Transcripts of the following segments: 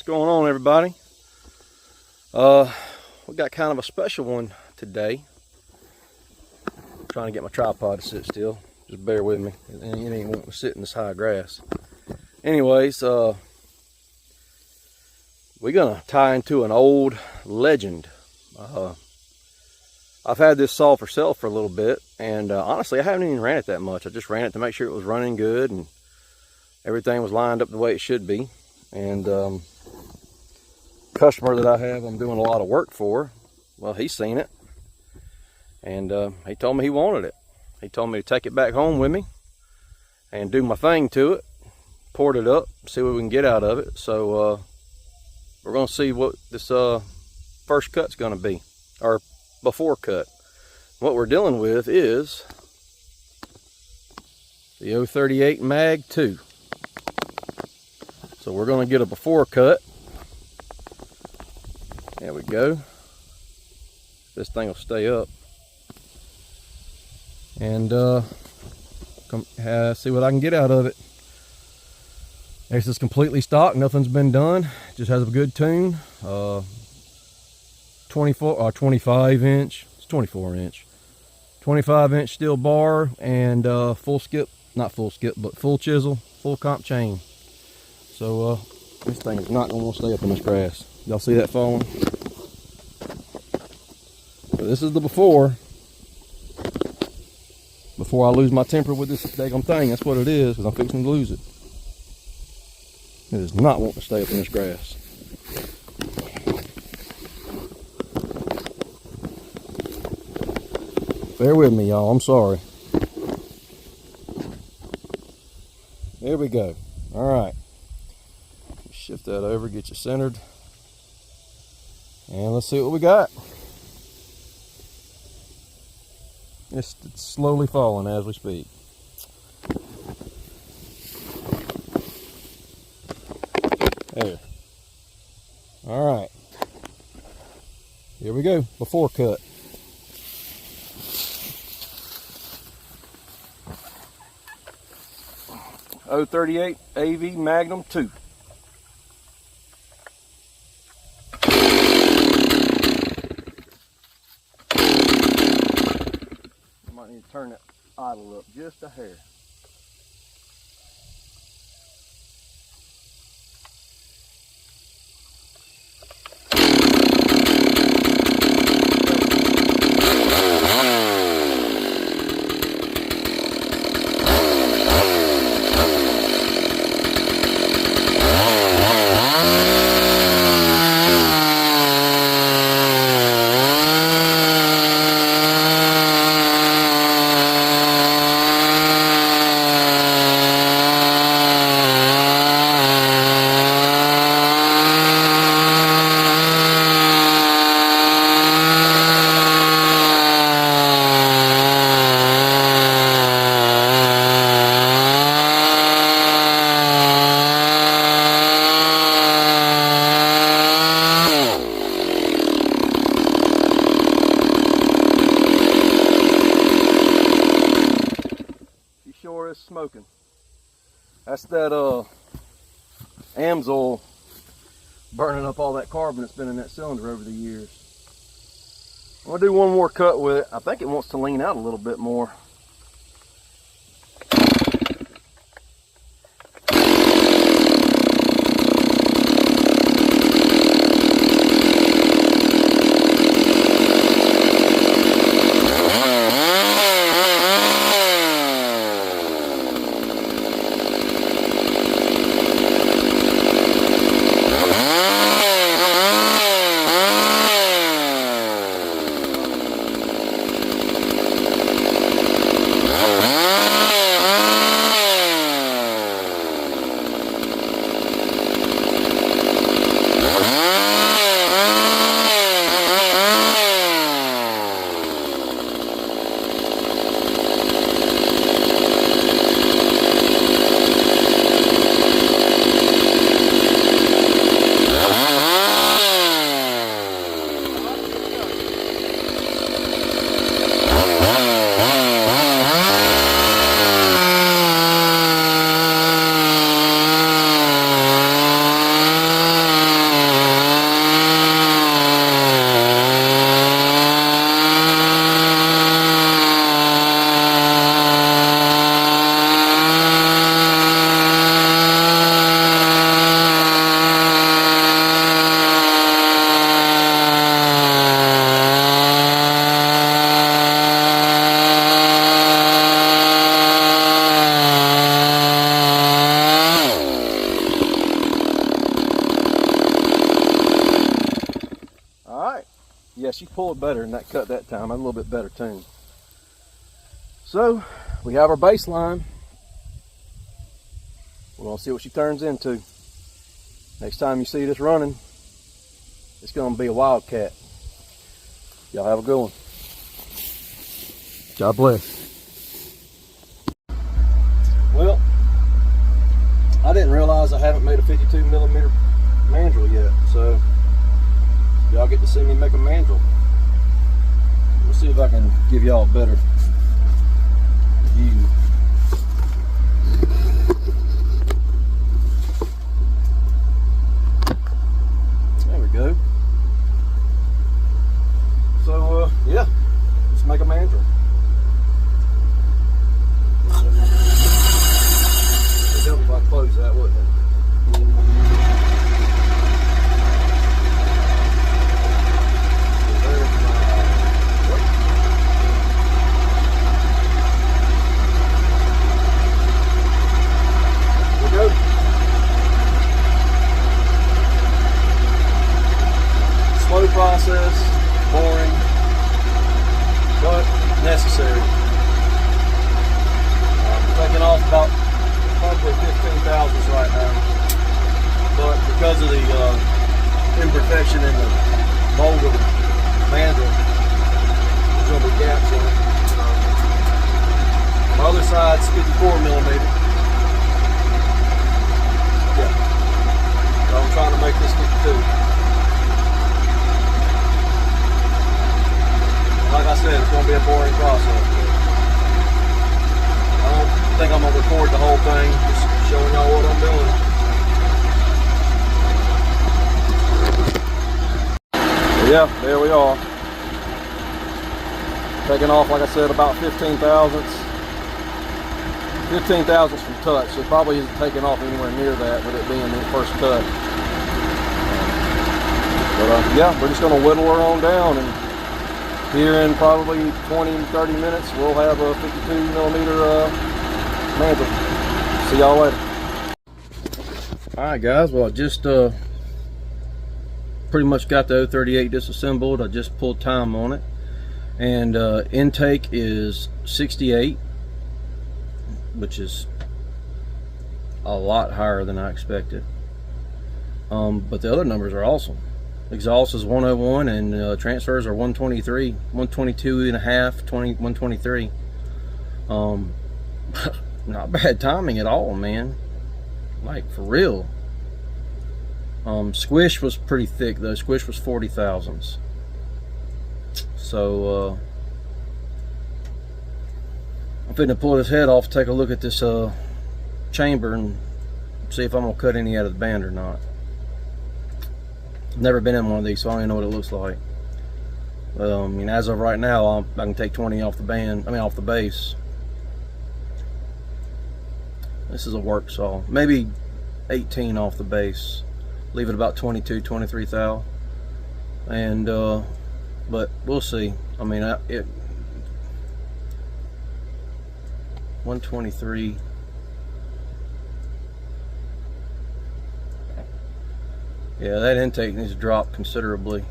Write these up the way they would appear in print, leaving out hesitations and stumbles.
going on, everybody? We got kind of a special one today. I'm trying to get my tripod to sit still. Just bear with me. It ain't wanting to sit in this high grass. Anyways, we're gonna tie into an old legend. I've had this saw for sale for a little bit, and honestly, I haven't even ran it that much. I just ran it to make sure it was running good and everything was lined up the way it should be. And customer that I have, I'm doing a lot of work for, well, he's seen it, and he told me he wanted it. He told me to take it back home with me and do my thing to it, port it up, see what we can get out of it. So we're gonna see what this first cut's gonna be, or before cut. What we're dealing with is the 038 Mag 2. So we're gonna get a before cut. There we go. This thing will stay up. And see what I can get out of it. This is completely stock, nothing's been done. Just has a good tune. 25 inch, it's 24 inch. 25 inch steel bar and full skip, not full skip, but full chisel, full comp chain. So this thing is not going to stay up in this grass. Y'all see that falling? So this is the before I lose my temper with this daggum thing. That's what it is, because I'm fixing to lose it. It does not want to stay up in this grass. Bear with me, y'all. I'm sorry. There we go. All right. Shift that over, get you centered. And let's see what we got. It's slowly falling as we speak. There. All right. Here we go. Before cut. .038 AV Magnum 2. Might need to turn that idle up just a hair. Sure is smoking. That's that Amsoil burning up all that carbon that's been in that cylinder over the years. I'm gonna do one more cut with it. I think it wants to lean out a little bit more. Yeah, she pulled better in that cut that time. A little bit better tune. So we have our baseline. We're gonna see what she turns into. Next time you see this running, it's gonna be a wildcat. Y'all have a good one. God bless. Well, I didn't realize I haven't made a 52 millimeter mandrel yet, so y'all get to see me make a mandrel. We'll see if I can give y'all a better view. There we go. So yeah, let's make a mandrel. It'd help if I close that, wouldn't it? Slow process, boring, but necessary. Taking off about probably 15 thousandths right now, but because of the imperfection in the mold of the mandrel, there's going to be gaps in it. My other side's 54 millimeter. Yeah, so I'm trying to make this 52. Like I said, it's going to be a boring process. I don't think I'm going to record the whole thing, just showing y'all what I'm doing. So yeah, there we are. Taking off, like I said, about 15 thousandths. 15 thousandths from touch, so it probably isn't taking off anywhere near that with it being the first cut. But yeah, we're just going to whittle her on down, and here in probably 20-30 minutes, we'll have a 52 millimeter mandrel. See y'all later. Alright guys, well I just pretty much got the 038 disassembled. I just pulled time on it. And intake is 68, which is a lot higher than I expected. But the other numbers are awesome. Exhaust is 101 and transfers are 123, 122 and a half, 123. Not bad timing at all, man. Like, for real. Squish was pretty thick though. Squish was 40 thousandths. So I'm finna pull this head off, take a look at this chamber and see if I'm gonna cut any out of the band or not. Never been in one of these, so I don't even know what it looks like. I mean, as of right now, I can take 20 off the band. I mean, off the base. This is a work saw. Maybe 18 off the base. Leave it about 22, 23 thou. And but we'll see. I mean, 123. Yeah, that intake needs to drop considerably.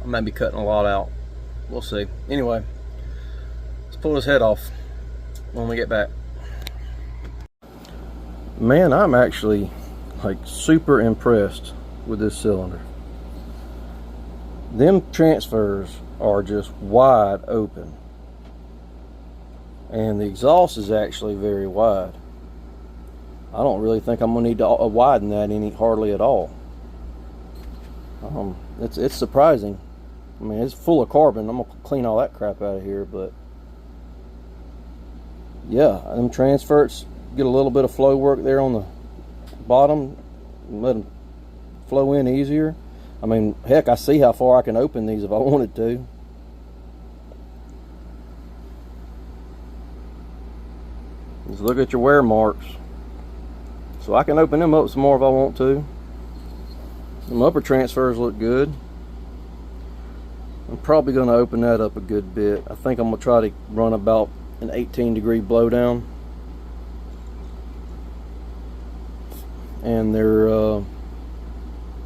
I might be cutting a lot out. We'll see. Anyway, let's pull this head off when we get back. Man, I'm actually like super impressed with this cylinder. Them transfers are just wide open. And the exhaust is actually very wide. I don't really think I'm gonna need to widen that hardly at all. It's surprising. I mean, it's full of carbon. I'm gonna clean all that crap out of here, but yeah, them transfers get a little bit of flow work there on the bottom, and let them flow in easier. I mean, heck, I see how far I can open these if I wanted to. Just look at your wear marks. So I can open them up some more if I want to. Them upper transfers look good. I'm probably going to open that up a good bit. I think I'm going to try to run about an 18-degree blowdown. And they're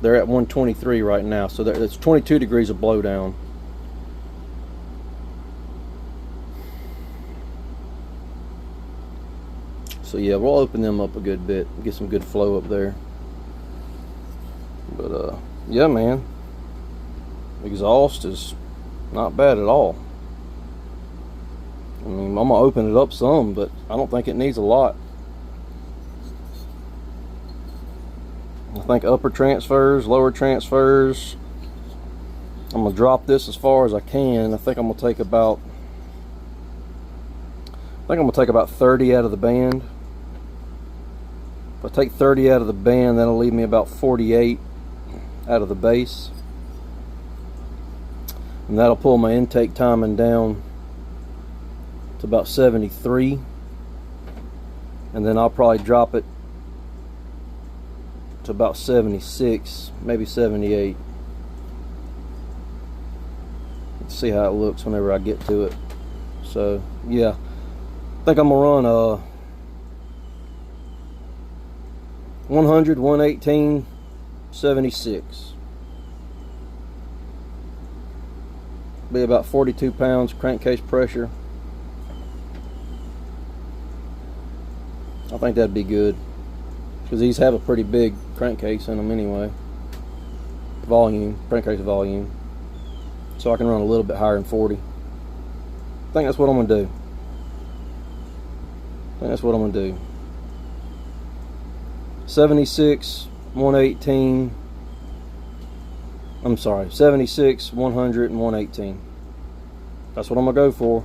They're at 123 right now, so it's 22 degrees of blowdown. So yeah, we'll open them up a good bit, get some good flow up there. But yeah, man, exhaust is not bad at all. I mean, I'm gonna open it up some, but I don't think it needs a lot. I think upper transfers, lower transfers. I'm gonna drop this as far as I can. I think I'm gonna take about 30 out of the band. If I take 30 out of the band, that'll leave me about 48 out of the base. And that'll pull my intake timing down to about 73. And then I'll probably drop it to about 76, maybe 78. Let's see how it looks whenever I get to it. So yeah, I think I'm gonna run 100, 118, 76. Be about 42 pounds crankcase pressure. I think that'd be good, because these have a pretty big crankcase in them anyway. Volume, crankcase volume. So I can run a little bit higher than 40. I think that's what I'm gonna do. I think that's what I'm gonna do. 76, 118. I'm sorry, 76, 100, and 118. That's what I'm gonna go for.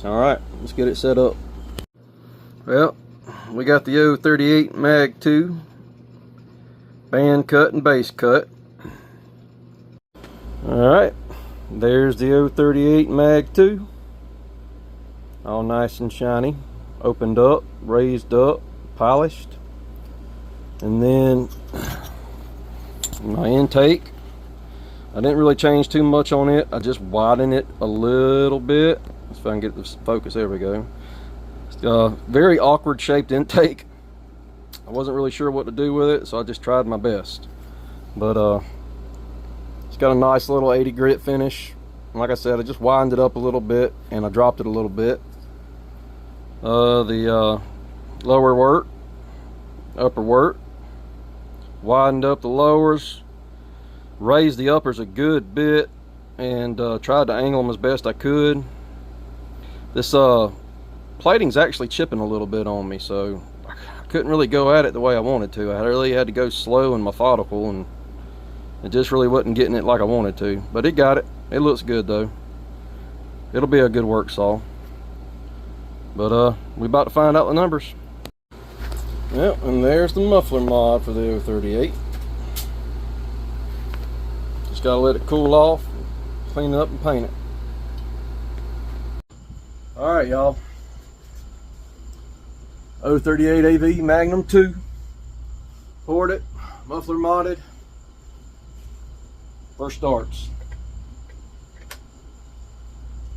All right, let's get it set up. Well, we got the 038 Mag 2 band cut and base cut. All right, there's the 038 Mag 2, all nice and shiny, opened up, raised up, polished. And then my intake, I didn't really change too much on it. I just widened it a little bit. Let's see if I can get this focus. There we go. It's a very awkward shaped intake. I wasn't really sure what to do with it, so I just tried my best. But it's got a nice little 80 grit finish. Like I said, I just widened it up a little bit and I dropped it a little bit. The lower work, upper work, widened up the lowers, raised the uppers a good bit, and tried to angle them as best I could. This plating's actually chipping a little bit on me, so I couldn't really go at it the way I wanted to. I really had to go slow and methodical, and it just really wasn't getting it like I wanted to. But it got it. It looks good though. It'll be a good work saw. But we about to find out the numbers. Yep, and there's the muffler mod for the 038. Just gotta let it cool off, clean it up, and paint it. Alright, y'all. 038 AV Magnum 2. Poured it, muffler modded. First starts.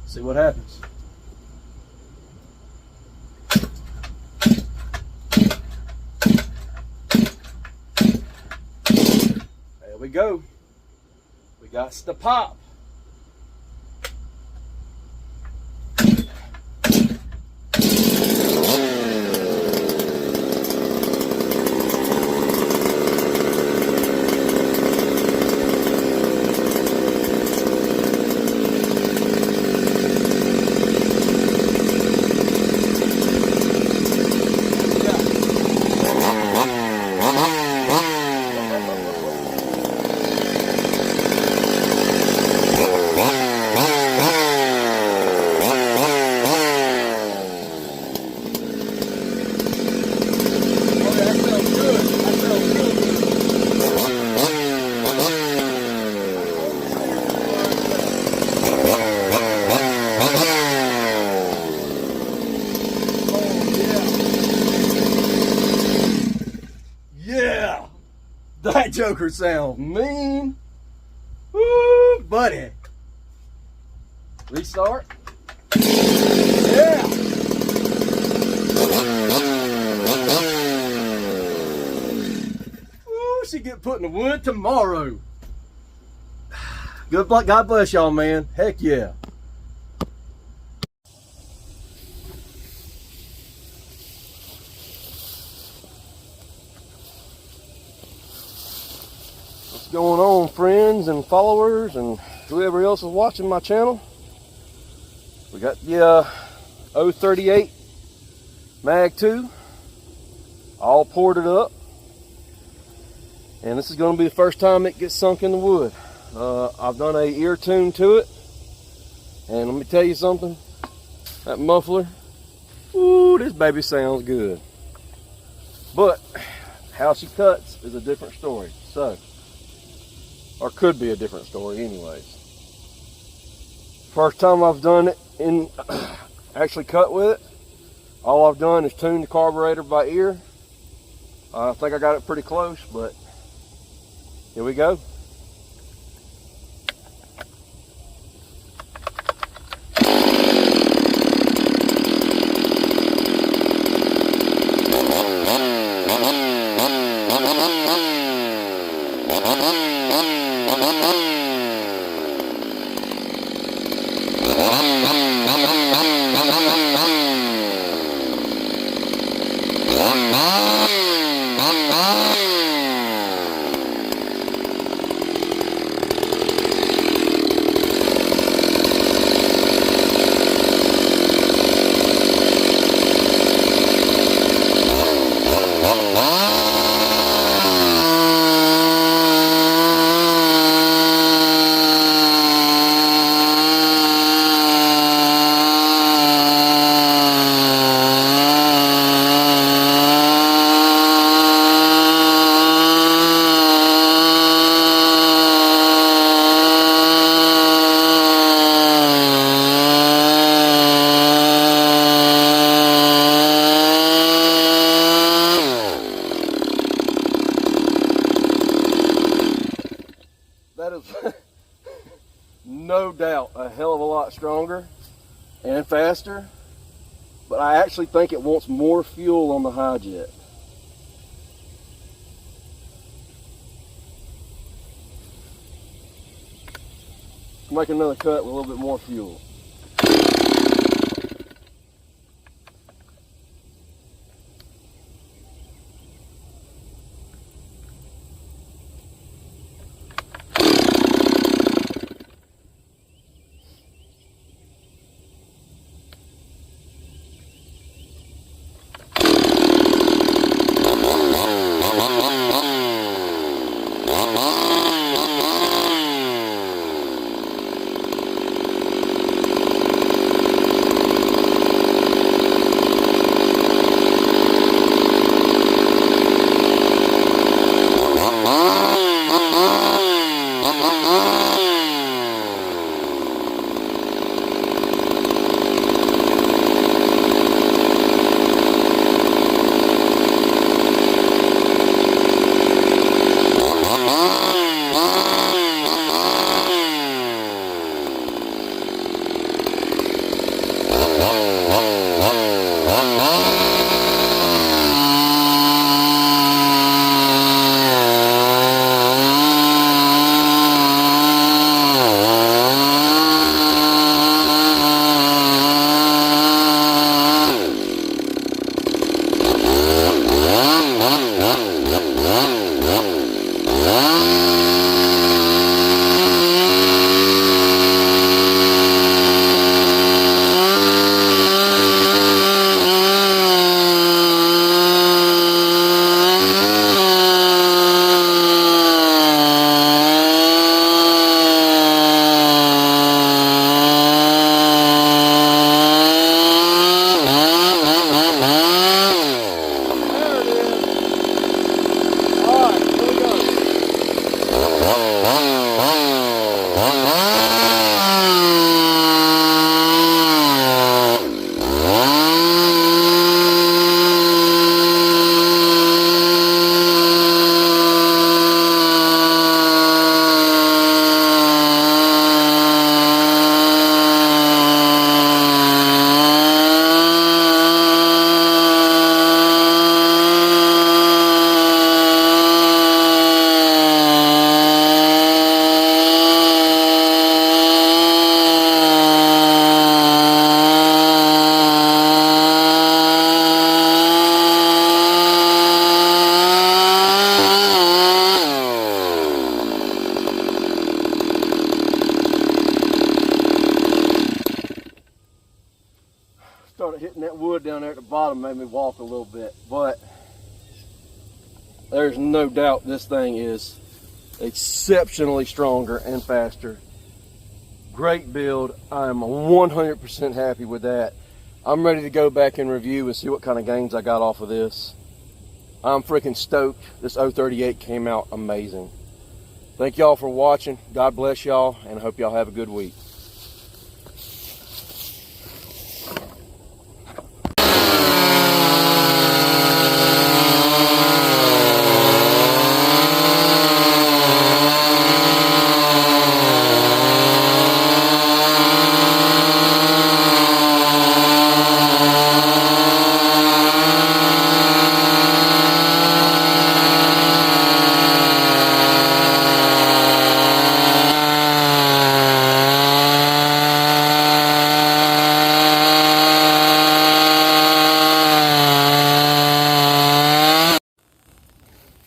See what happens. There we go. We got the pop. That joker sounds mean. Woo, buddy. Restart. Yeah. Woo, she she get put in the wood tomorrow. Good luck. God bless y'all, man. Heck yeah. What's going on, friends and followers and whoever else is watching my channel? We got the 038 Mag 2 all ported up, and this is going to be the first time it gets sunk in the wood. I've done a ear tune to it, and let me tell you something, that muffler, ooh, this baby sounds good. But how she cuts is a different story, so, or could be a different story anyways. First time I've done it in actually cut with it, all I've done is tune the carburetor by ear. I think I got it pretty close, but here we go. That is no doubt a hell of a lot stronger and faster, but I actually think it wants more fuel on the high jet. Let's make another cut with a little bit more fuel. run made me walk a little bit, but there's no doubt this thing is exceptionally stronger and faster. Great build. I'm 100% happy with that. I'm ready to go back and review and see what kind of gains I got off of this. I'm freaking stoked. This 038 came out amazing. Thank y'all for watching. God bless y'all, and I hope y'all have a good week.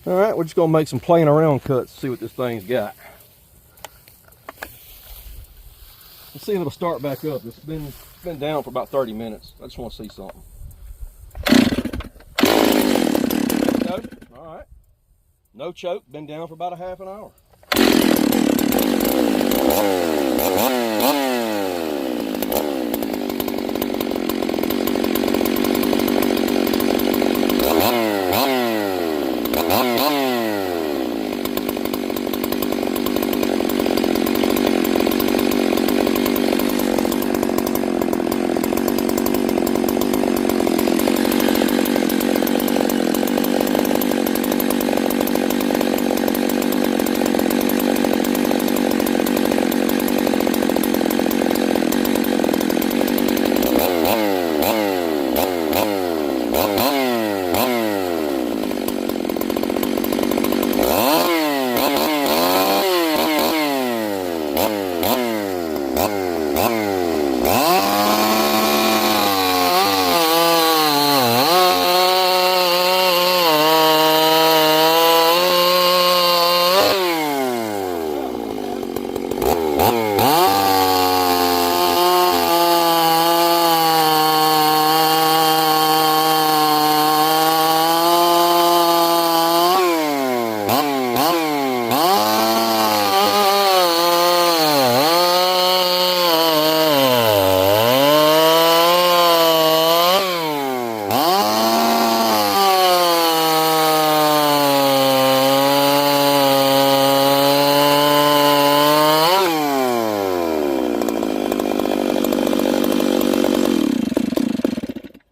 All right, we're just gonna make some playing around cuts, see what this thing's got. Let's see if it'll start back up. It's been down for about 30 minutes. I just want to see something. No, all right. No choke, been down for about a half an hour.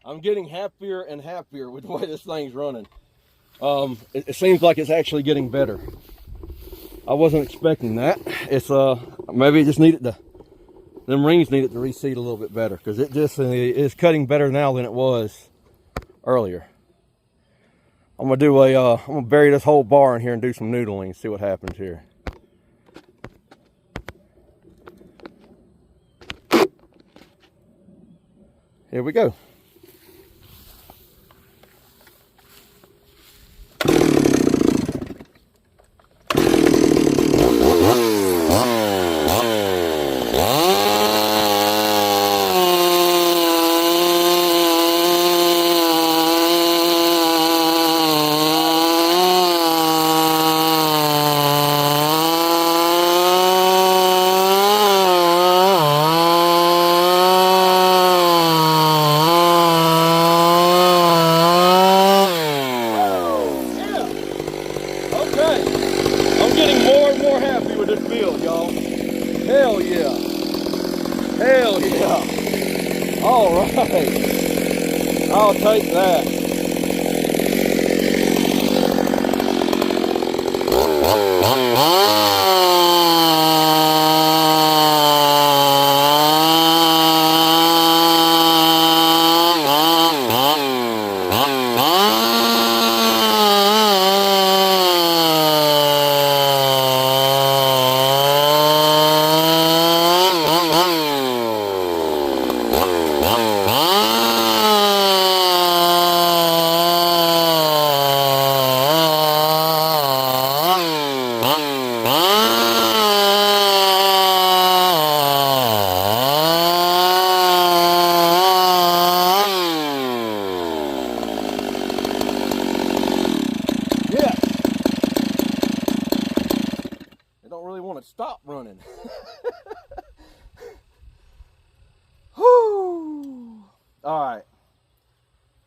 I'm getting happier and happier with the way this thing's running. It seems like it's actually getting better. I wasn't expecting that. It's maybe it just needed them rings needed to reseat a little bit better, because it just is cutting better now than it was earlier. I'm gonna bury this whole bar in here and do some noodling, see what happens here. Here we go. I'm getting more and more happy with this build, y'all. Hell yeah. Hell yeah. All right. I'll take that. stop running. Whew. All right.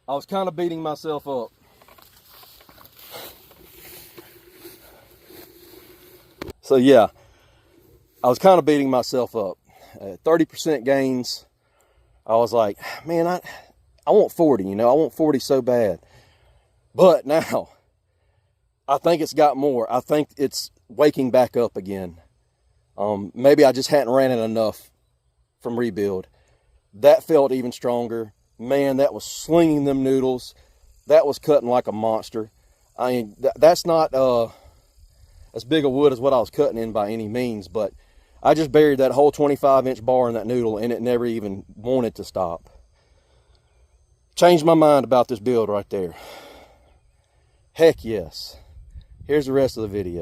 I was kind of beating myself up. So yeah, I was kind of beating myself up. 30% gains. I was like, man, I want 40, you know, I want 40 so bad. But now, I think it's got more. I think it's waking back up again. Maybe I just hadn't ran it enough from rebuild. That felt even stronger. Man, that was slinging them noodles. That was cutting like a monster. I mean, that's not as big a wood as what I was cutting in by any means, but I just buried that whole 25-inch bar in that noodle, and it never even wanted to stop. Changed my mind about this build right there. Heck yes. Here's the rest of the video.